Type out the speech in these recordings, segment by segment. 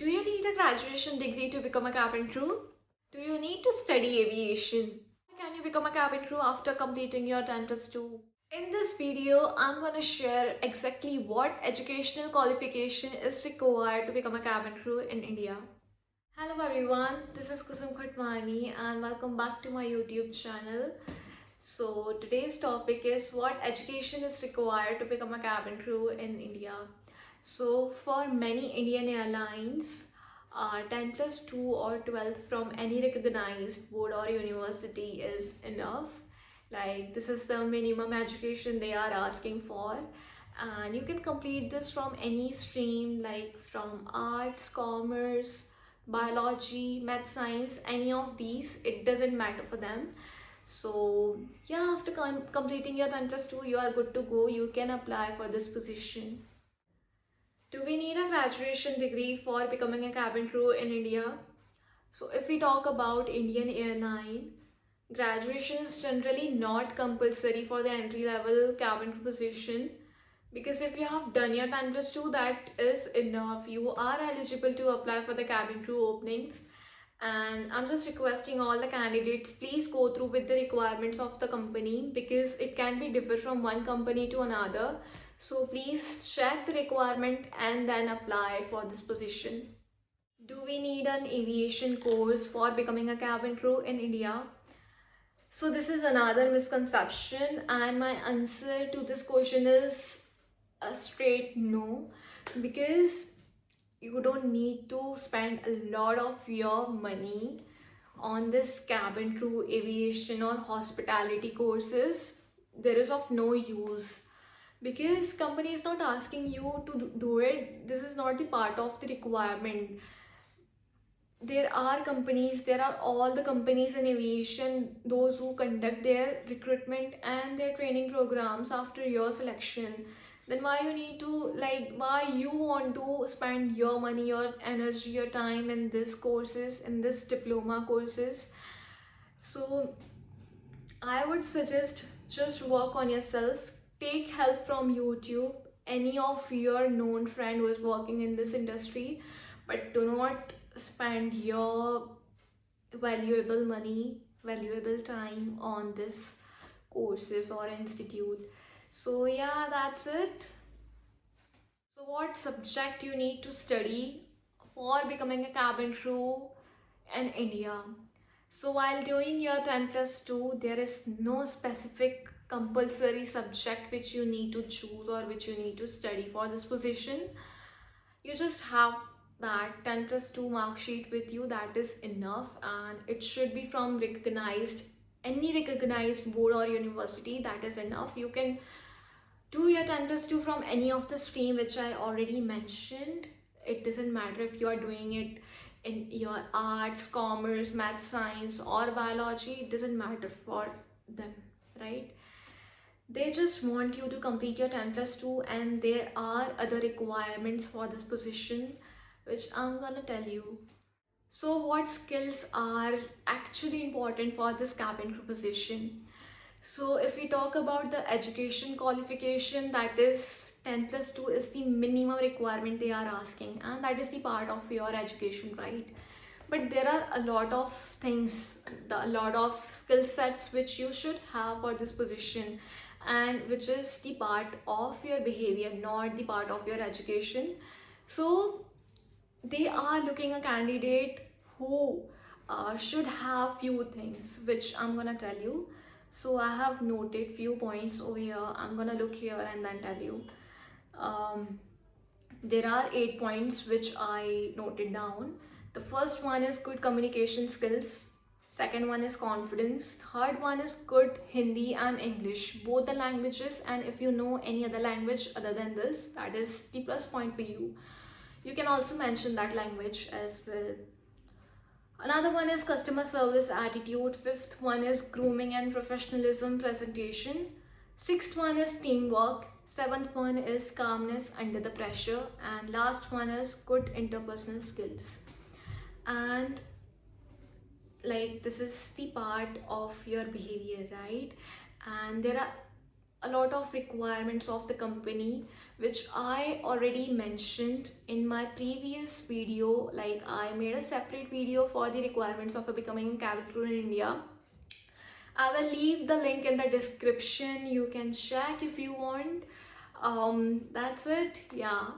Do you need a graduation degree to become a cabin crew? Do you need to study aviation? Can you become a cabin crew after completing your 10 plus 2? In this video, I'm going to share exactly what educational qualification is required to become a cabin crew in India. Hello everyone, this is Kusum Khatwani and welcome back to my YouTube channel. So today's topic is what education is required to become a cabin crew in India. So for many Indian airlines, 10 plus 2 or 12th from any recognized board or university is enough. Like this is the minimum education they are asking for, and you can complete this from any stream like from arts, commerce, biology, math, science, any of these, it doesn't matter for them. So yeah, after completing your 10 plus 2 you are good to go. You can apply for this position. Do we need a graduation degree for becoming a cabin crew in India? So if we talk about Indian airline, graduation is generally not compulsory for the entry level cabin crew position, because if you have done your 10 plus 2, that is enough. You are eligible to apply for the cabin crew openings, and I'm just requesting all the candidates, please go through with the requirements of the company, because it can be different from one company to another. So please check the requirement and then apply for this position. Do we need an aviation course for becoming a cabin crew in India? So this is another misconception, and my answer to this question is a straight no, because you don't need to spend a lot of your money on this cabin crew, aviation or hospitality courses. There is of no use, because company is not asking you to do it. This is not the part of the requirement. There are companies, there are all the companies in aviation, those who conduct their recruitment and their training programs after your selection. Then why you need to, like, why you want to spend your money, your energy, your time in this courses, in this diploma courses? So I would suggest just work on yourself, take help from YouTube, any of your known friend who is working in this industry, but do not spend your valuable money, valuable time on this courses or institute. So yeah, that's it. So what subject you need to study for becoming a cabin crew in India? So while doing your 10 plus 2, there is no specific compulsory subject which you need to choose or which you need to study for this position. You just have that 10 plus 2 mark sheet with you, that is enough, and it should be from recognized, any recognized board or university, that is enough. You can do your 10 plus 2 from any of the stream which I already mentioned. It doesn't matter if you are doing it in your arts, commerce, math, science or biology, it doesn't matter for them, right? They just want you to complete your 10 plus 2, and there are other requirements for this position which I'm gonna tell you. So what skills are actually important for this cabin crew position? So if we talk about the education qualification, that is 10 plus 2 is the minimum requirement they are asking, and that is the part of your education, right? But there are a lot of things, a lot of skill sets which you should have for this position, and which is the part of your behavior, not the part of your education. So they are looking a candidate who should have few things which I'm gonna tell you. So I have noted few points over here. I'm gonna look here and then tell you. There are 8 points which I noted down. The first one is good communication skills. Second one is confidence. Third one is good Hindi and English, both the languages, and if you know any other language other than this, that is the plus point for you. You can also mention that language as well. Another one is customer service attitude. Fifth one is grooming and professionalism presentation. Sixth one is teamwork. Seventh one is calmness under the pressure. And last one is good interpersonal skills. And like this is the part of your behavior, right? And there are a lot of requirements of the company, which I already mentioned in my previous video. Like, I made a separate video for the requirements of becoming a cabin crew in India. I will leave the link in the description. You can check if you want. That's it. Yeah.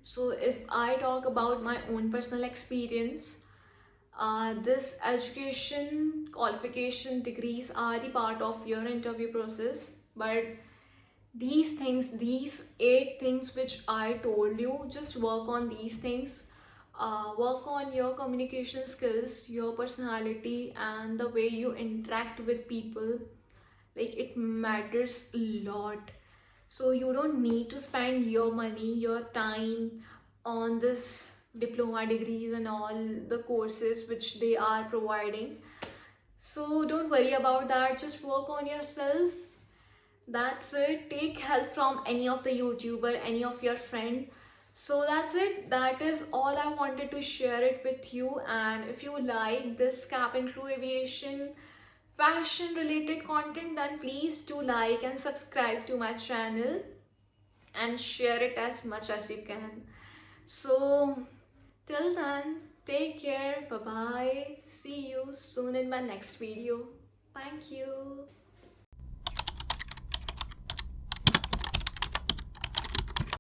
So if I talk about my own personal experience, this education qualification degrees are the part of your interview process, but these things, these 8 things which I told you, just work on these things. Work on your communication skills, your personality, and the way you interact with people. Like, it matters a lot. So you don't need to spend your money, your time on this diploma degrees and all the courses which they are providing. So don't worry about that, just work on yourself. That's it. Take help from any of the YouTuber, any of your friend. So that's it. That is all I wanted to share it with you. And if you like this cabin crew aviation fashion related content, then please do like and subscribe to my channel and share it as much as you can. So till then, take care. Bye bye. See you soon in my next video. Thank you.